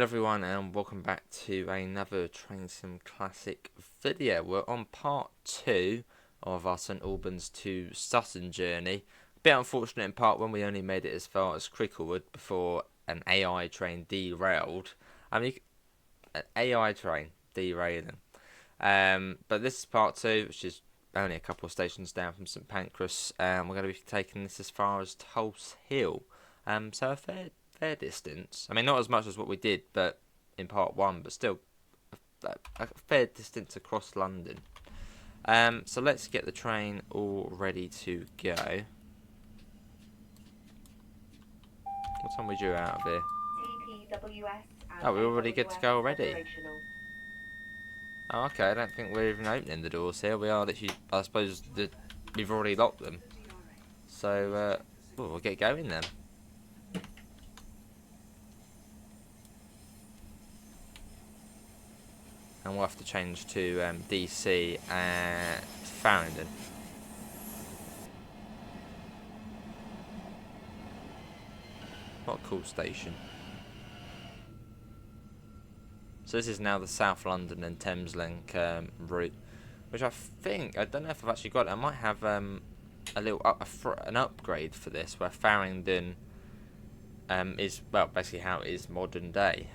Hello everyone and welcome back to another Train Sim Classic video. We're on part 2 of our St Albans to Sutton journey. A bit unfortunate in part 1 we only made it as far as Cricklewood before an AI train derailed. An AI train derailing. But this is part 2, which is only a couple of stations down from St Pancras. We're going to be taking this as far as Tulse Hill. So a fair distance. I mean, not as much as what we did, but in part 1, but still a fair distance across London. So let's get the train all ready to go. What time are we due out of here? Oh, we're already good to go already. Oh, okay. I don't think we're even opening the doors here. We are literally, I suppose, we've already locked them. So, we'll get going then. And we'll have to change to DC at Farringdon. What a cool station. So this is now the South London and Thameslink route, which I think, I don't know if I've actually got it. I might have a little an upgrade for this, where Farringdon is, well, basically how it is modern day.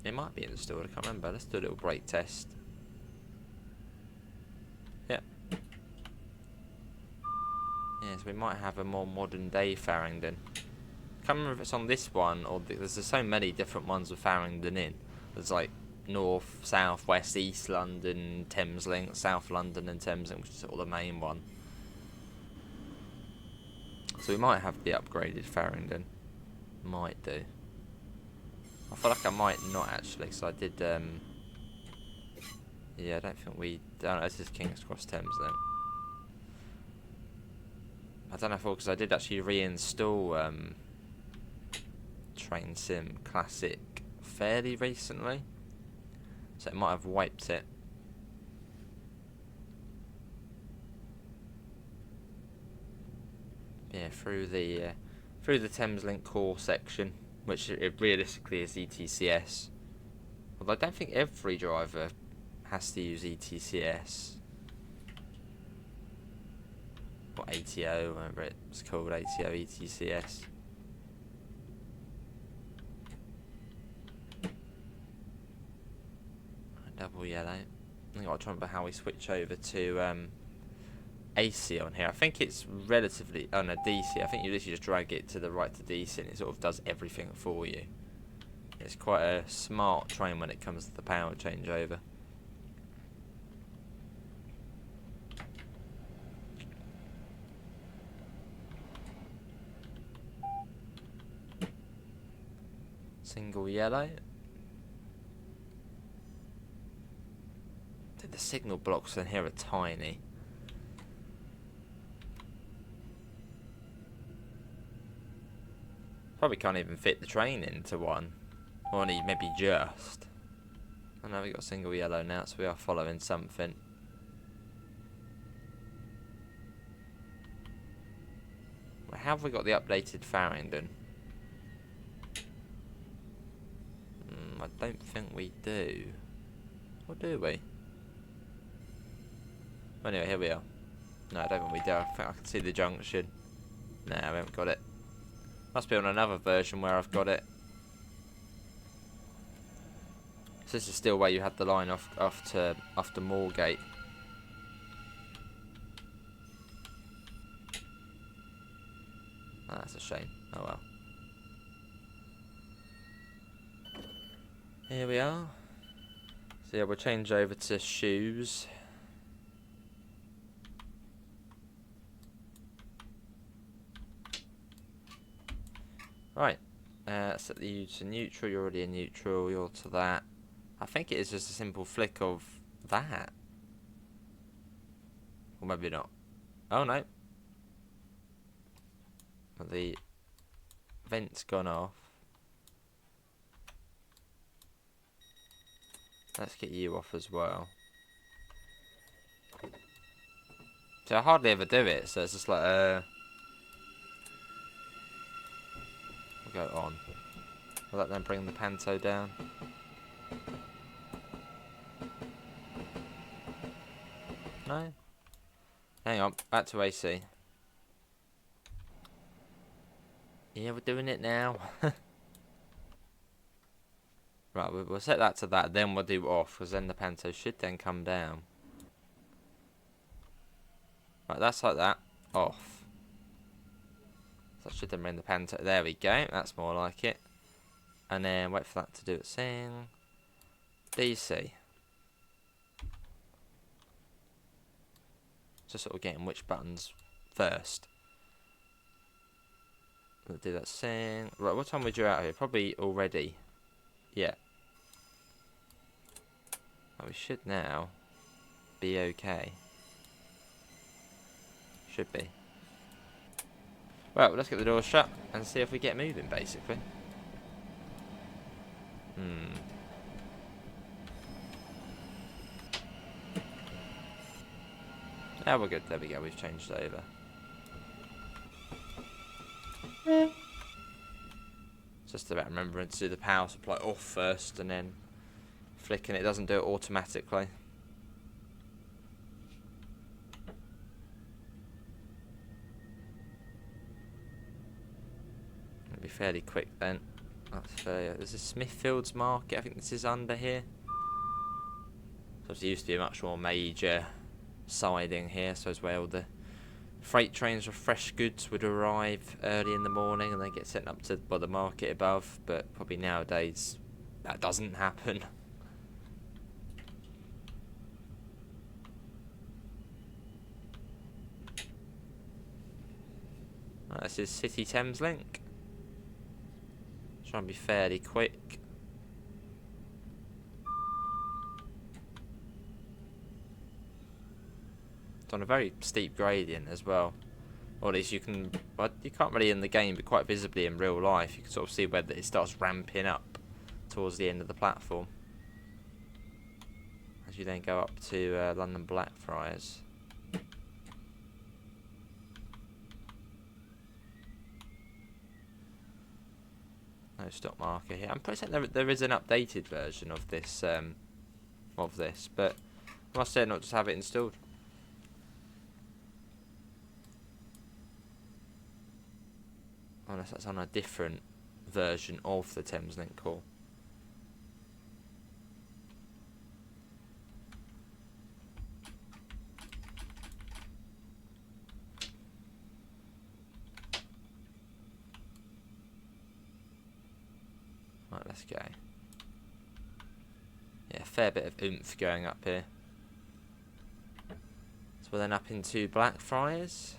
It might be installed, I can't remember. Let's do a little brake test. Yeah. Yeah, so we might have a more modern day Farringdon. I can't remember if it's on this one, or there's so many different ones with Farringdon in. There's like North, South, West, East London, Thameslink, South London and Thameslink, which is sort of the main one. So we might have the upgraded Farringdon. Might do. I feel like I might not actually, because I did, yeah, I don't think we, this is King's Cross Thameslink. I don't know if, because I did actually reinstall Train Sim Classic fairly recently, so it might have wiped it. Yeah, through the Thameslink core section, which it realistically is ETCS. Although I don't think every driver has to use ETCS. Or ATO, whatever it's called, ATO, ETCS. Double yellow. I think I'll try and remember how we switch over to AC on here. I think it's relatively, oh no, DC. I think you literally just drag it to the right to DC and it sort of does everything for you. It's quite a smart train when it comes to the power changeover. Single yellow. The signal blocks in here are tiny. Probably can't even fit the train into one. Or only maybe just. I know we've got single yellow now, so we are following something. Well, have we got the updated Farringdon? I don't think we do. Or do we? Anyway, here we are. No, I don't think we do. I think I can see the junction. No, I haven't got it. Must be on another version where I've got it. So this is still where you had the line off to Moorgate. Oh, that's a shame. Oh well. Here we are. So yeah, we'll change over to shoes. Right, set the U to neutral. You're already in neutral. You're to that. I think it is just a simple flick of that. Or maybe not. Oh no. The vent's gone off. Let's get you off as well. So I hardly ever do it, so it's just like, we'll go on. Will that then bring the panto down? No? Hang on, back to AC. Yeah, we're doing it now. Right, we'll set that to that, then we'll do off, because then the panto should then come down. Right, that's like that. Off. So that should then bring the panto. There we go, that's more like it. And then wait for that to do its thing. DC. Just sort of getting which buttons first. We'll do that thing. Right, what time were you out here? Probably already. Yeah. Oh, we should now be okay. Should be. Well, let's get the door shut and see if we get moving, basically. Now we're good. There we go. We've changed over. It's just about remembering to do the power supply off first and then flicking it. It doesn't do it automatically. It'll be fairly quick then. That's fair. There's a Smithfields Market. I think this is under here. So it used to be a much more major siding here. So it's where all the freight trains with fresh goods would arrive early in the morning and then get sent up to the market above. But probably nowadays that doesn't happen. Right, this is City Thameslink. Try and be fairly quick. It's on a very steep gradient as well. Or at least you can, well, you can't really in the game, but quite visibly in real life, you can sort of see where it starts ramping up towards the end of the platform. As you then go up to London Blackfriars. No stop marker here. I'm pretty certain there is an updated version of this, but I must say not just have it installed. Unless that's on a different version of the Thameslink core. Right, let's go. Yeah, a fair bit of oomph going up here. So we're then up into Blackfriars.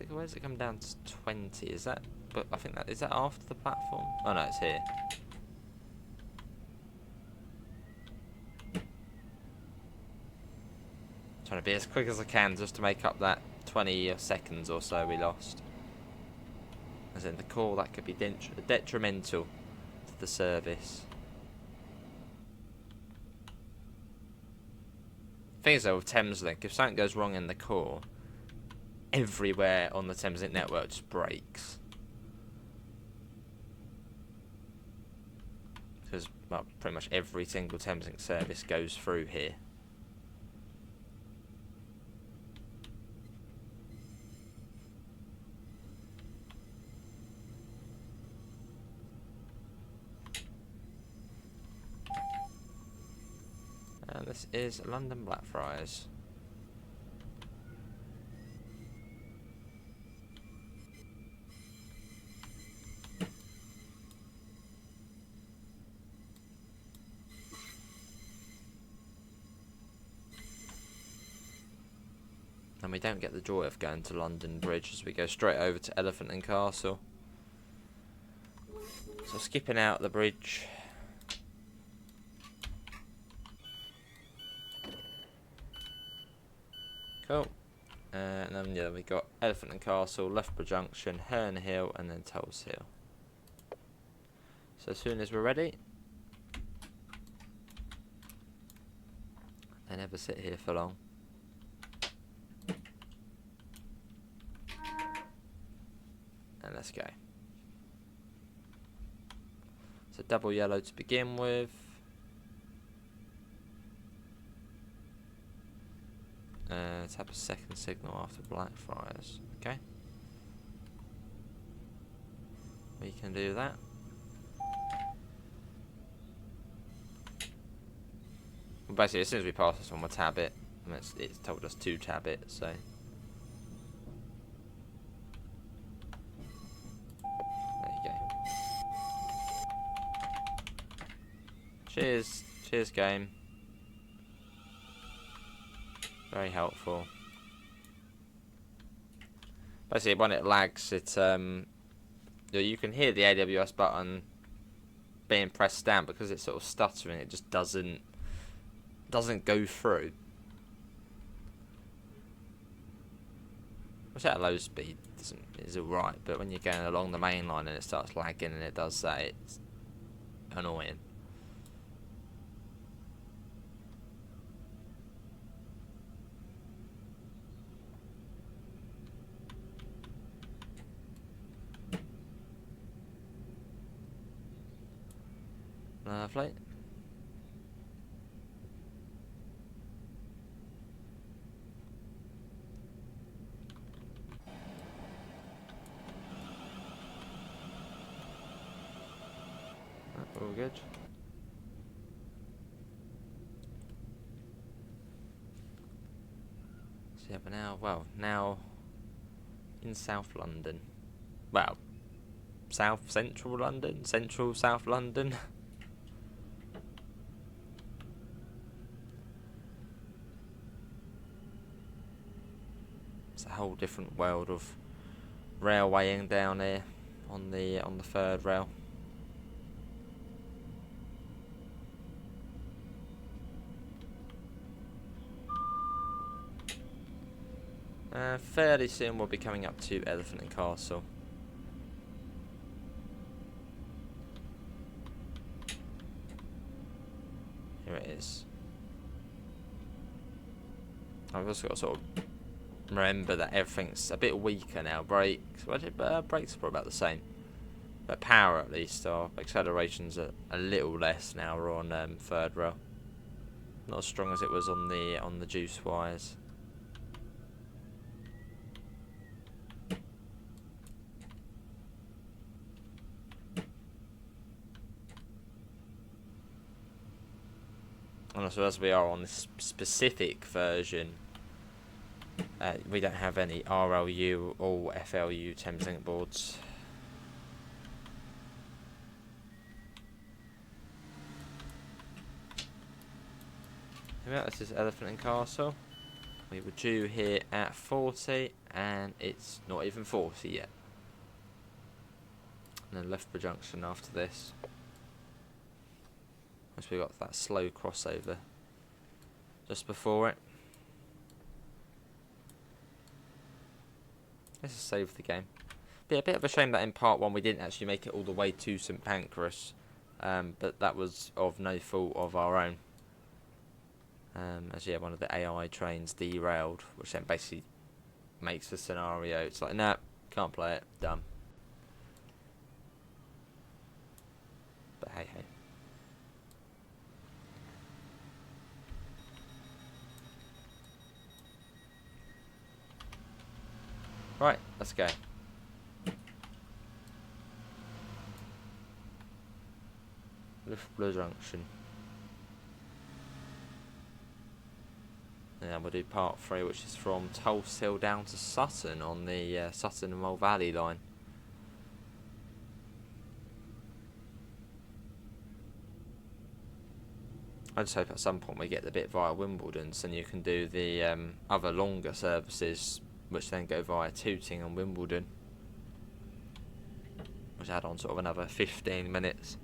Where does it come down to 20? Is that? But I think that is that after the platform. Oh no, it's here. Trying to be as quick as I can just to make up that 20 seconds or so we lost. As in the call, that could be detrimental to the service. Thing is though, with Thameslink, if something goes wrong in the core, everywhere on the Thameslink network just breaks. Because well, pretty much every single Thameslink service goes through here. And this is London Blackfriars. And we don't get the joy of going to London Bridge as we go straight over to Elephant and Castle. So skipping out the bridge. Cool. And then yeah, we got Elephant and Castle, Loughborough Junction, Herne Hill, and then Tulse Hill. So as soon as we're ready, they never sit here for long. let's go. So double yellow to begin with. Tap a second signal after Blackfriars. Okay. We can do that. Well, basically, as soon as we pass this one, we'll tab it. And it's told us to tab it, so. There you go. Cheers. Cheers, game. Very helpful. Basically, when it lags, it you can hear the AWS button being pressed down because it's sort of stuttering. It just doesn't go through. Which at low speed is alright, but when you're going along the main line and it starts lagging and it does that, it's annoying. Lovely. All good. So yeah, but now in South London. Well, Central London, Central South London. It's a whole different world of railwaying down here on the third rail. Fairly soon we'll be coming up to Elephant and Castle. Here it is. I've also got to sort of remember that everything's a bit weaker now. Brakes are probably about the same, but power at least, or acceleration's a little less now. We're on third rail. Not as strong as it was on the juice wires. And also, as we are on this specific version, we don't have any RLU or FLU Thameslink boards. This is Elephant and Castle. We were due here at 40, and it's not even 40 yet. And then Loughborough Junction after this. Once we got that slow crossover just before it. Let's just save the game. Be a bit of a shame that in part 1 we didn't actually make it all the way to St Pancras, but that was of no fault of our own. As yeah, one of the AI trains derailed, which then basically makes the scenario. It's like, nah, can't play it, done. But hey, hey. Right, let's go. Loughborough Junction. And then we'll do part 3, which is from Tulse Hill down to Sutton on the Sutton and Mole Valley line. I just hope at some point we get the bit via Wimbledon, so you can do the other longer services, which then go via Tooting and Wimbledon, which add on sort of another 15 minutes.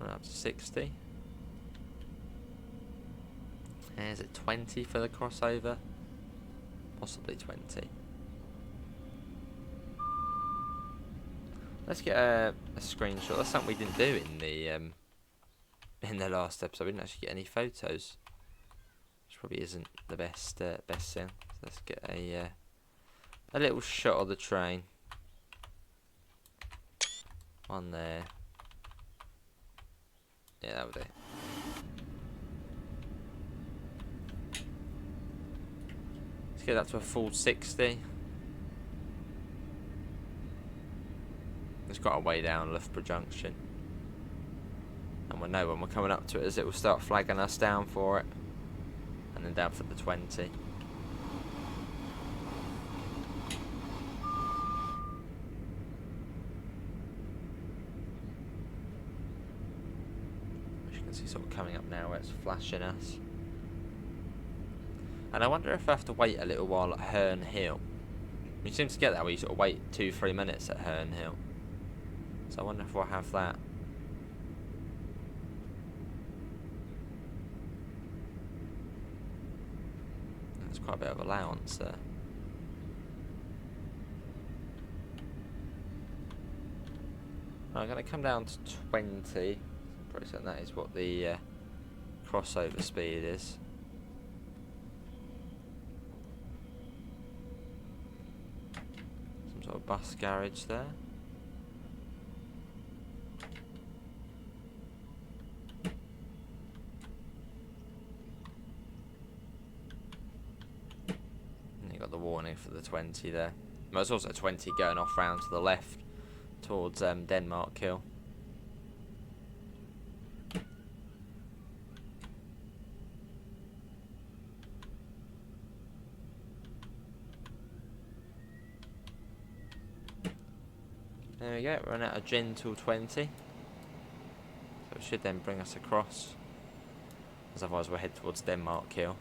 Up to 60. And is it 20 for the crossover? Possibly 20. Let's get a screenshot. That's something we didn't do in the last episode. We didn't actually get any photos. It's probably isn't the best best thing. So let's get a little shot of the train. One there. Yeah, that would do. Let's get that to a full 60. It's got a way down Loughborough Junction. And we'll know when we're coming up to it as it will start flagging us down for it. And then down for the 20. As you can see, sort of coming up now where it's flashing us. And I wonder if I have to wait a little while at Herne Hill. You seem to get that where you sort of wait 2-3 minutes at Herne Hill. So I wonder if we'll have that. There's quite a bit of allowance there. I'm going to come down to 20. Probably saying that is what the crossover speed is. Some sort of bus garage there. Warning for the 20 there. There's also 20 going off round to the left towards Denmark Hill. There we go, we're at a gentle 20. So it should then bring us across, as otherwise we'll head towards Denmark Hill.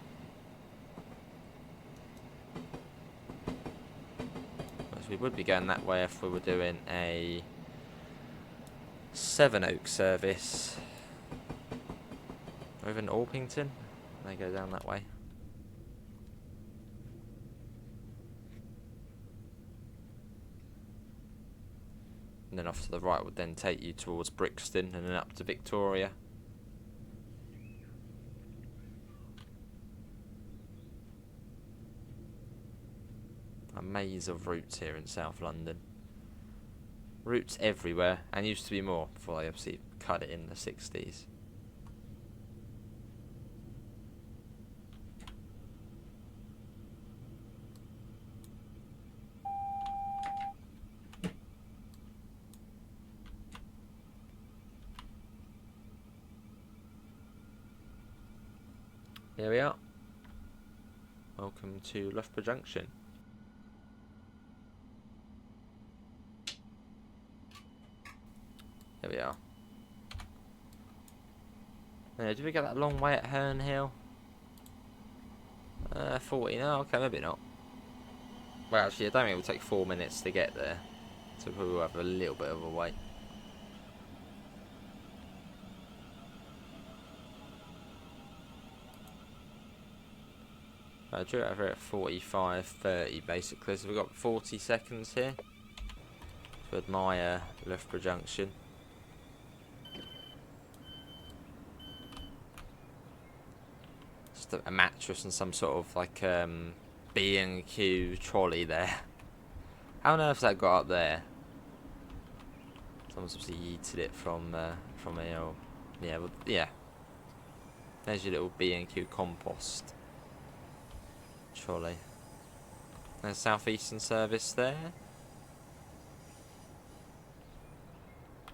We would be going that way if we were doing a Sevenoaks service, or even Orpington. They go down that way. And then off to the right would then take you towards Brixton and then up to Victoria. A maze of routes here in South London. Routes everywhere, and used to be more before they obviously cut it in the 60s. Here we are. Welcome to Loughborough Junction. There we are. Did we get that long way at Herne Hill? 40, no, okay, maybe not. Well, actually, I don't think it will take 4 minutes to get there. So we'll have a little bit of a wait. I drew it over at 45:30 basically, so we've got 40 seconds here to admire Loughborough Junction. Just a mattress and some sort of like B&Q trolley there. How on earth that got up there? Someone's obviously yeeted it from a yeah, well, yeah. There's your little B&Q compost trolley. There's South Eastern service there.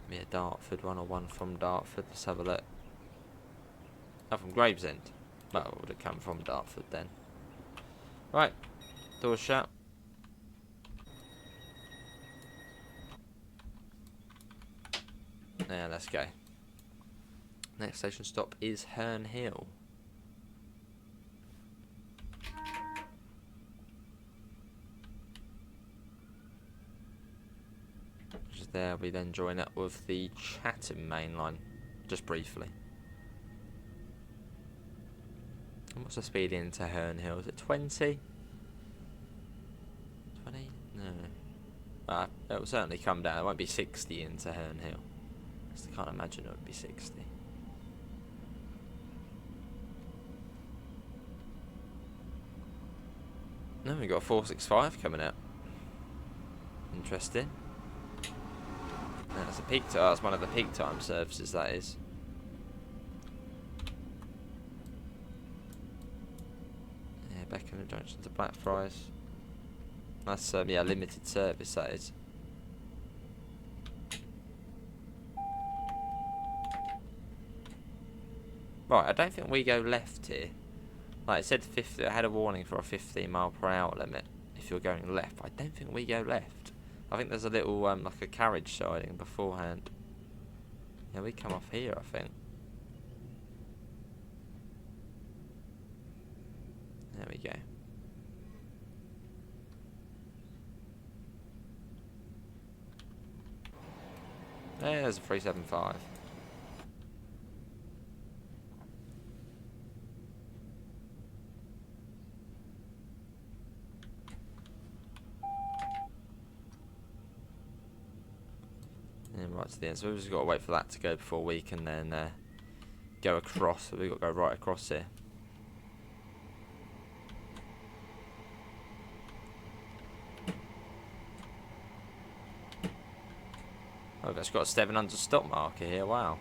Maybe a Dartford one or one from Dartford. Let's have a look. Oh, from Gravesend. Well, it would have come from Dartford then. Right, doors shut. Yeah, let's go. Next station stop is Herne Hill. Which is there, we then join up with the Chatham main line, just briefly. And what's the speed into Herne Hill? Is it 20? 20? No. It will certainly come down. It won't be 60 into Herne Hill. I can't imagine it would be 60. No, we got a 465 coming out. Interesting. That's a peak time. That's one of the peak time services, that is. Yeah, back in the junction to Blackfriars. That's yeah, limited service, that is. Right, I don't think we go left here. Like it said, 50. I had a warning for a 15 mph limit if you're going left. I don't think we go left. I think there's a little like a carriage siding beforehand. Yeah, we come off here, I think. There we go. There's a 375. And right to the end. So we've just got to wait for that to go before we can then go across. So we've got to go right across here. Oh, we've actually got a 700 stop marker here. Wow.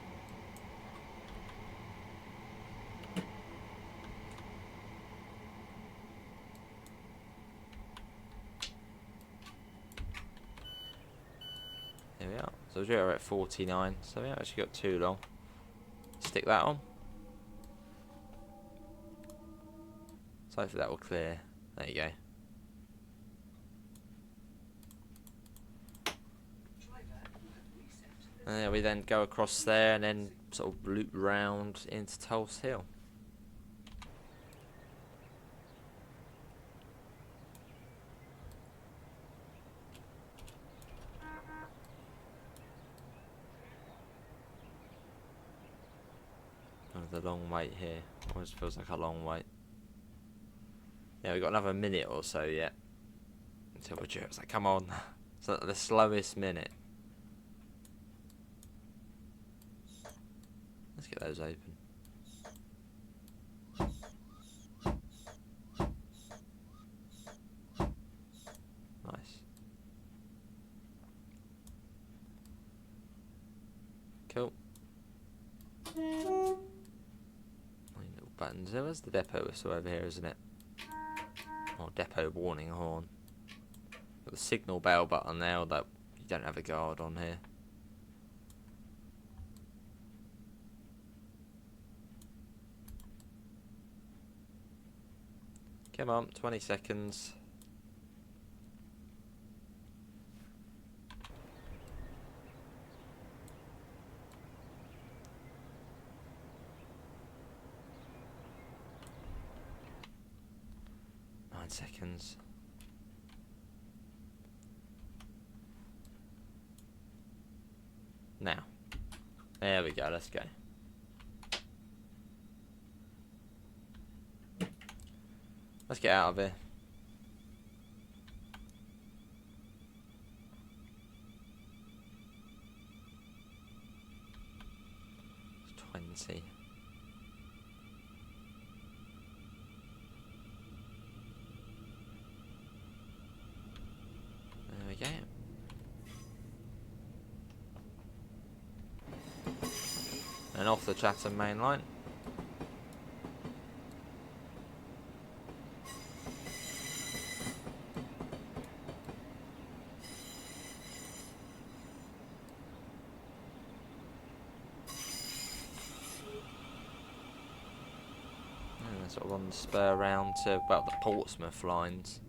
Here we are. So we're at 49. So we haven't actually got too long. Stick that on. So hopefully that will clear. There you go. And we then go across there and then sort of loop round into Tulse Hill. Oh, the long wait here. Always feels like a long wait. Yeah, we've got another minute or so yet until we're due. It's like, come on. It's like the slowest minute. Let's get those open. Nice. Cool. Little buttons. There's the depot whistle over here, isn't it? Or depot warning horn. Got the signal bell button there, although you don't have a guard on here. Come on, 20 seconds. Seconds. Now. There we go, let's go. Let's get out of here. It's 20. There we go. And off the Chatham main line. And sort of on the spur round to, well, the Portsmouth lines.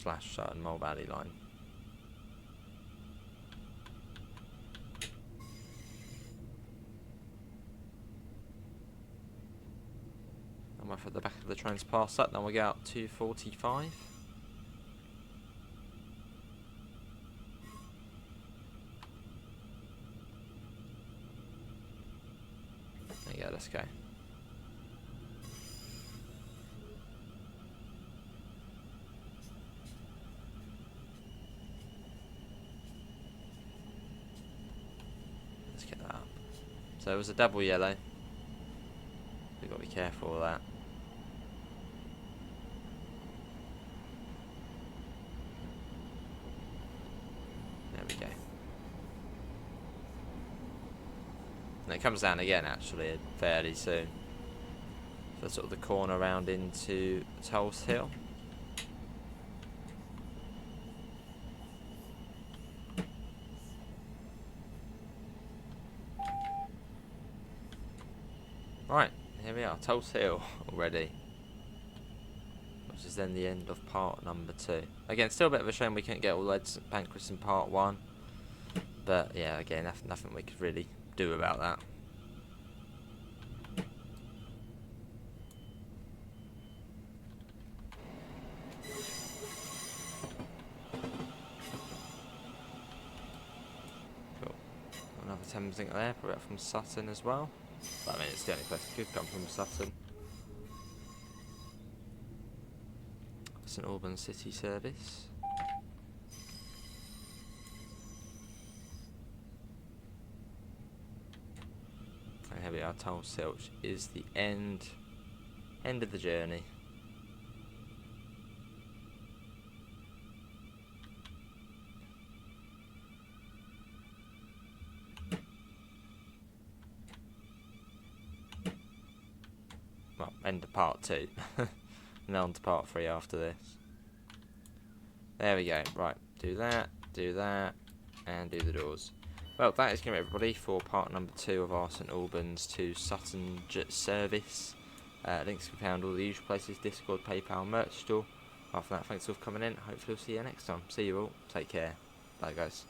/ Sutton Mole Valley line. And we're at the back of the trains past that, then we go out 245. There you go, let's go. Let's get that up. So it was a double yellow. We've got to be careful with that. There we go. And it comes down again actually fairly soon. So sort of the corner round into Tulse Hill. Right, here we are, Tulse Hill already. Which is then the end of part number 2. Again, still a bit of a shame we couldn't get all the St Pancras in part 1. But yeah, again, nothing we could really do about that. Cool. Another Thameslink there, probably from Sutton as well. But, I mean, it's the only place that could come from Sutton. St Albans City Service. And here we are, Tulse Hill, which is the end of the journey. Well, end of part 2. And on to part 3 after this. There we go. Right, do that, and do the doors. Well, that is going to be everybody for part number 2 of our St Albans to Sutton service. Links can be found all the usual places: Discord, PayPal, merch store. After that, thanks all for coming in. Hopefully we'll see you next time. See you all. Take care. Bye guys.